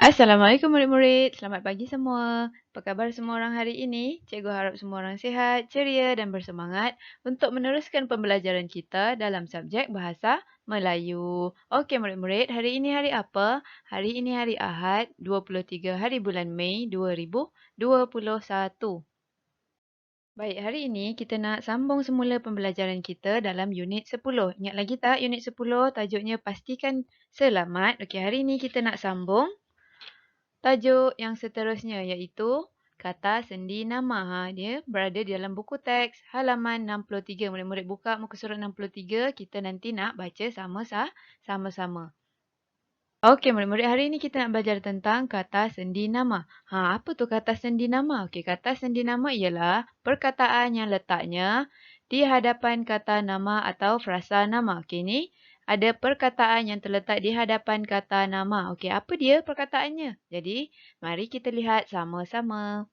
Assalamualaikum murid-murid. Selamat pagi semua. Apa khabar semua orang hari ini? Cikgu harap semua orang sihat, ceria dan bersemangat untuk meneruskan pembelajaran kita dalam subjek Bahasa Melayu. Okey murid-murid, hari ini hari apa? Hari ini hari Ahad, 23 hari bulan Mei 2021. Baik, hari ini kita nak sambung semula pembelajaran kita dalam unit 10. Ingat lagi tak unit 10 tajuknya pastikan selamat. Okey, hari ini kita nak sambung tajuk yang seterusnya iaitu kata sendi nama. Dia berada di dalam buku teks halaman 63. Murid-murid buka muka surat 63. Kita nanti nak baca sama-sama. Okey, murid-murid, hari ini kita nak belajar tentang kata sendi nama. Apa tu kata sendi nama? Okey, kata sendi nama ialah perkataan yang letaknya di hadapan kata nama atau frasa nama. Okey, ni ada perkataan yang terletak di hadapan kata nama. Okey, apa dia perkataannya? Jadi, mari kita lihat sama-sama.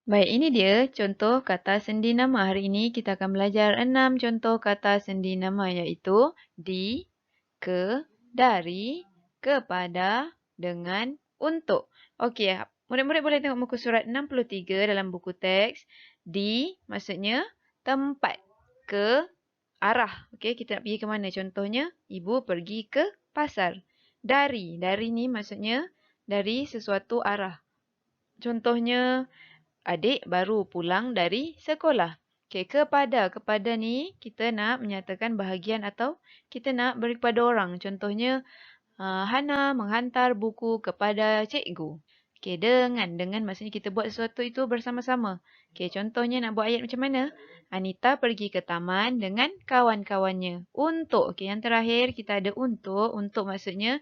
Baik, ini dia contoh kata sendi nama. Hari ini kita akan belajar 6 contoh kata sendi nama iaitu di, ke, dari, kepada, dengan, untuk. Okey, murid-murid boleh tengok muka surat 63 dalam buku teks. Di maksudnya tempat, ke arah. Okey, kita nak pergi ke mana? Contohnya, ibu pergi ke pasar. Dari ni maksudnya dari sesuatu arah. Contohnya, adik baru pulang dari sekolah. Okey, kepada ni kita nak menyatakan bahagian atau kita nak beri kepada orang. Contohnya, Hana menghantar buku kepada cikgu. Okey, dengan maksudnya kita buat sesuatu itu bersama-sama. Okey, contohnya nak buat ayat macam mana? Anita pergi ke taman dengan kawan-kawannya. Untuk, okey, yang terakhir kita ada untuk. Untuk maksudnya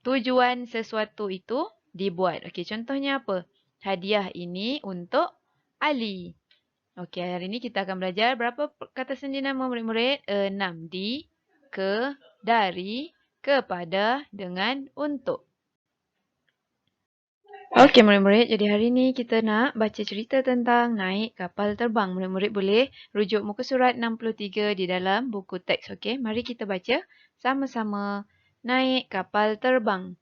tujuan sesuatu itu dibuat. Okey, contohnya apa? Hadiah ini untuk Ali. Okey, hari ini kita akan belajar berapa kata sendi nama murid-murid? 6. Di, ke, dari, kepada, dengan, untuk. Okey murid-murid, jadi hari ini kita nak baca cerita tentang naik kapal terbang. Murid-murid boleh rujuk muka surat 63 di dalam buku teks. Okey, mari kita baca sama-sama. Naik kapal terbang.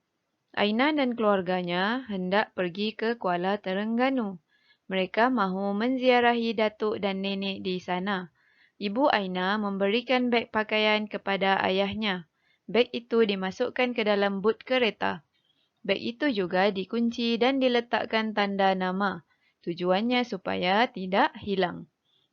Aina dan keluarganya hendak pergi ke Kuala Terengganu. Mereka mahu menziarahi datuk dan nenek di sana. Ibu Aina memberikan beg pakaian kepada ayahnya. Beg itu dimasukkan ke dalam but kereta. Beg itu juga dikunci dan diletakkan tanda nama. Tujuannya supaya tidak hilang.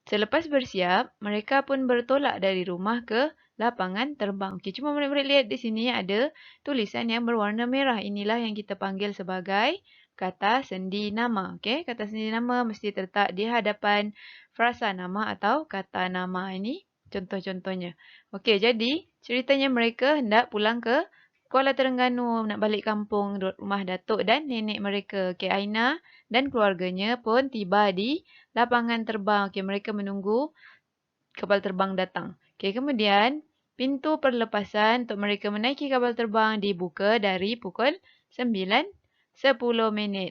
Selepas bersiap, mereka pun bertolak dari rumah ke lapangan terbang. Okey, cuma murid-murid lihat di sini ada tulisan yang berwarna merah. Inilah yang kita panggil sebagai kata sendi nama. Okey, kata sendi nama mesti terletak di hadapan frasa nama atau kata nama. Ini contoh-contohnya. Okey, jadi ceritanya mereka hendak pulang ke Kuala Terengganu, nak balik kampung rumah datuk dan nenek mereka. Okey, Aina dan keluarganya pun tiba di lapangan terbang. Okey, mereka menunggu kapal terbang datang. Okey, kemudian pintu perlepasan untuk mereka menaiki kapal terbang dibuka dari pukul 9:10.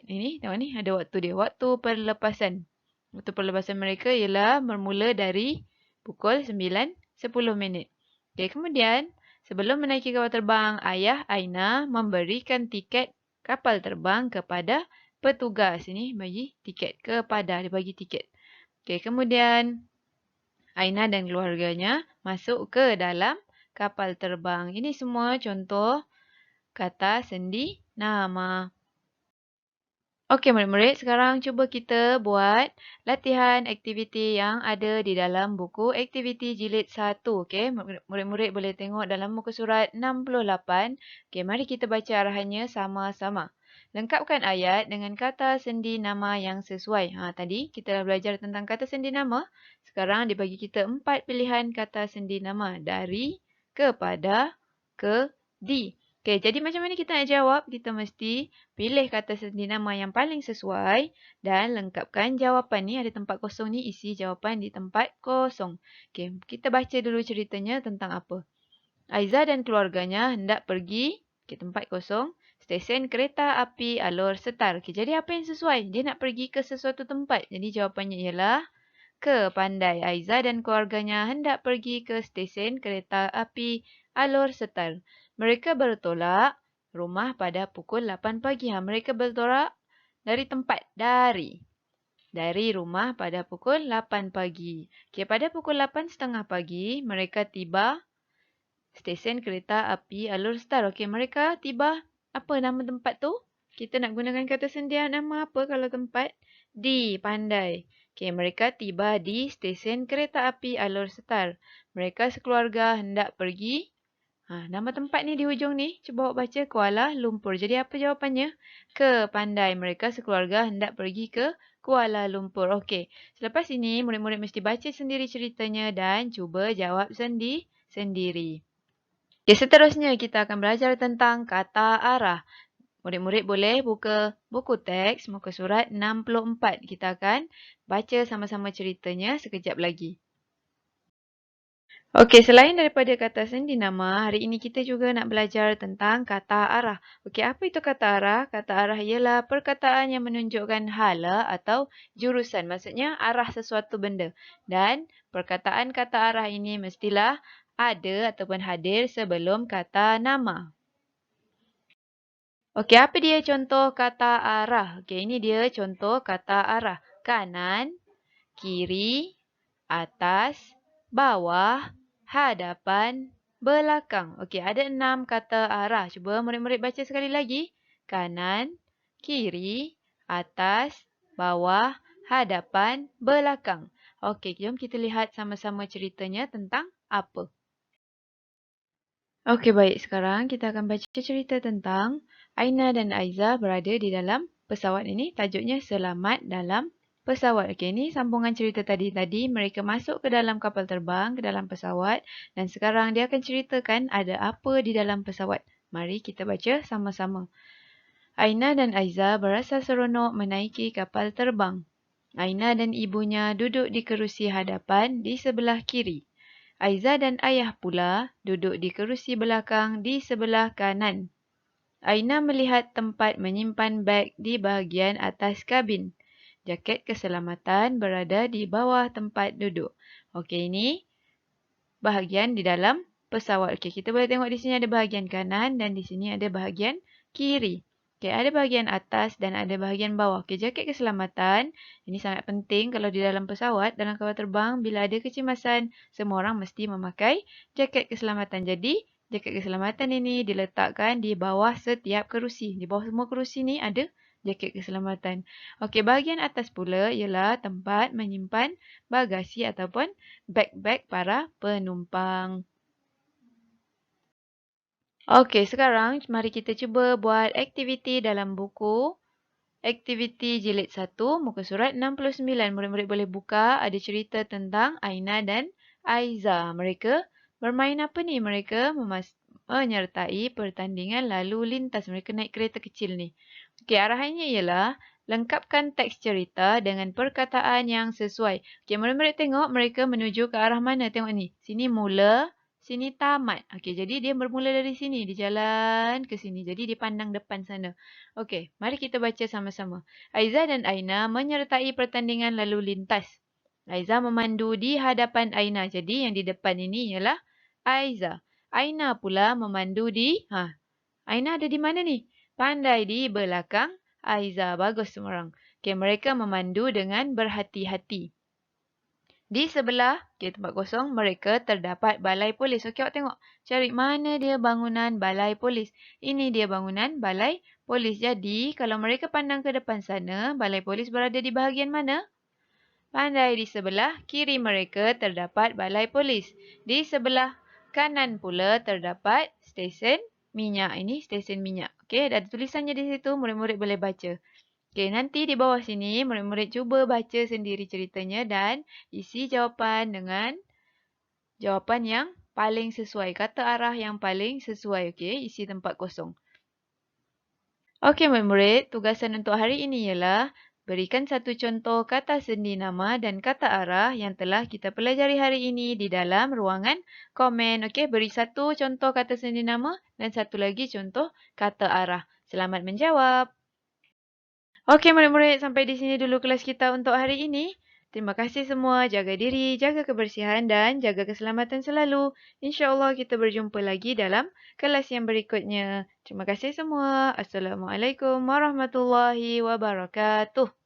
Ini tengok ni ada waktu dia. Waktu perlepasan. Waktu perlepasan mereka ialah bermula dari pukul 9:10. Okey, kemudian sebelum menaiki kapal terbang, ayah Aina memberikan tiket kapal terbang kepada petugas. Ini bagi tiket kepada, dia bagi tiket. Okey, kemudian Aina dan keluarganya masuk ke dalam kapal terbang. Ini semua contoh kata sendi nama. Okey murid-murid, sekarang cuba kita buat latihan aktiviti yang ada di dalam buku aktiviti jilid 1. Okey, murid-murid boleh tengok dalam muka surat 68. Okey, mari kita baca arahannya sama-sama. Lengkapkan ayat dengan kata sendi nama yang sesuai. Tadi kita dah belajar tentang kata sendi nama. Sekarang dibagi kita 4 pilihan kata sendi nama. Dari, kepada, ke, di. Okey, jadi macam mana kita nak jawab? Kita mesti pilih kata sendi nama yang paling sesuai dan lengkapkan jawapan ni. Ada tempat kosong ni, isi jawapan di tempat kosong. Okey, kita baca dulu ceritanya tentang apa. Aiza dan keluarganya hendak pergi ke tempat kosong, stesen kereta api Alor Setar. Okey, jadi apa yang sesuai? Dia nak pergi ke sesuatu tempat. Jadi jawapannya ialah ke Pandai. Aiza dan keluarganya hendak pergi ke stesen kereta api Alor Setar. Mereka bertolak rumah pada pukul 8 pagi. Mereka bertolak dari tempat. Dari rumah pada pukul 8 pagi. Okey, pada pukul 8.30 pagi, mereka tiba stesen kereta api Alor Star. Okey, mereka tiba, apa nama tempat tu? Kita nak gunakan kata sendian nama apa kalau tempat? Di, pandai. Okey, mereka tiba di stesen kereta api Alor Star. Mereka sekeluarga hendak pergi. Nama tempat ni di hujung ni, cuba awak baca Kuala Lumpur. Jadi apa jawapannya? Ke Pandai. Mereka sekeluarga hendak pergi ke Kuala Lumpur. Okey, selepas ini murid-murid mesti baca sendiri ceritanya dan cuba jawab sendiri. Okey, seterusnya kita akan belajar tentang kata arah. Murid-murid boleh buka buku teks muka surat 64. Kita akan baca sama-sama ceritanya sekejap lagi. Okey, selain daripada kata sendi nama, hari ini kita juga nak belajar tentang kata arah. Okey, apa itu kata arah? Kata arah ialah perkataan yang menunjukkan hala atau jurusan. Maksudnya arah sesuatu benda. Dan perkataan kata arah ini mestilah ada ataupun hadir sebelum kata nama. Okey, apa dia contoh kata arah? Okey, ini dia contoh kata arah. Kanan, kiri, atas, bawah, hadapan, belakang. Okey, ada 6 kata arah. Cuba murid-murid baca sekali lagi. Kanan, kiri, atas, bawah, hadapan, belakang. Okey, jom kita lihat sama-sama ceritanya tentang apa. Okey, baik. Sekarang kita akan baca cerita tentang Aina dan Aiza berada di dalam pesawat ini. Tajuknya Selamat dalam Pesawat. Okey, ini sambungan cerita tadi. Mereka masuk ke dalam kapal terbang, ke dalam pesawat. Dan sekarang dia akan ceritakan ada apa di dalam pesawat. Mari kita baca sama-sama. Aina dan Aiza berasa seronok menaiki kapal terbang. Aina dan ibunya duduk di kerusi hadapan di sebelah kiri. Aiza dan ayah pula duduk di kerusi belakang di sebelah kanan. Aina melihat tempat menyimpan beg di bahagian atas kabin. Jaket keselamatan berada di bawah tempat duduk. Okey, ini bahagian di dalam pesawat. Okey, kita boleh tengok di sini ada bahagian kanan dan di sini ada bahagian kiri. Okey, ada bahagian atas dan ada bahagian bawah. Okey, jaket keselamatan ini sangat penting kalau di dalam pesawat, dalam kapal terbang, bila ada kecemasan, semua orang mesti memakai jaket keselamatan. Jadi, jaket keselamatan ini diletakkan di bawah setiap kerusi. Di bawah semua kerusi ni ada jaket keselamatan. Okey, bahagian atas pula ialah tempat menyimpan bagasi ataupun beg-beg para penumpang. Okey, sekarang mari kita cuba buat aktiviti dalam buku. Aktiviti jilid 1, muka surat 69. Murid-murid boleh buka, ada cerita tentang Aina dan Aiza. Mereka bermain apa ni? Mereka menyertai pertandingan lalu lintas. Mereka naik kereta kecil ni. Okey, arahannya ialah lengkapkan teks cerita dengan perkataan yang sesuai. Okey, murid-murid tengok mereka menuju ke arah mana? Tengok ni. Sini mula, sini tamat. Okey, jadi dia bermula dari sini. Dia jalan ke sini. Jadi dia pandang depan sana. Okey, mari kita baca sama-sama. Aiza dan Aina menyertai pertandingan lalu lintas. Aiza memandu di hadapan Aina. Jadi yang di depan ini ialah Aiza. Aina pula memandu di... Aina ada di mana ni? Pandai di belakang Aiza. Bagus semua orang. Okay, mereka memandu dengan berhati-hati. Di sebelah tempat kosong mereka terdapat balai polis. Okey, awak tengok. Cari mana dia bangunan balai polis. Ini dia bangunan balai polis. Jadi, kalau mereka pandang ke depan sana, balai polis berada di bahagian mana? Pandai di sebelah kiri mereka terdapat balai polis. Di sebelah kanan pula terdapat stesen minyak. Ini stesen minyak. Okey, ada tulisannya di situ. Murid-murid boleh baca. Okey, nanti di bawah sini murid-murid cuba baca sendiri ceritanya dan isi jawapan dengan jawapan yang paling sesuai. Kata arah yang paling sesuai. Okey, isi tempat kosong. Okey, murid-murid, tugasan untuk hari ini ialah berikan satu contoh kata sendi nama dan kata arah yang telah kita pelajari hari ini di dalam ruangan komen. Okey, beri satu contoh kata sendi nama dan satu lagi contoh kata arah. Selamat menjawab. Okey murid-murid, sampai di sini dulu kelas kita untuk hari ini. Terima kasih semua. Jaga diri, jaga kebersihan dan jaga keselamatan selalu. InsyaAllah kita berjumpa lagi dalam kelas yang berikutnya. Terima kasih semua. Assalamualaikum warahmatullahi wabarakatuh.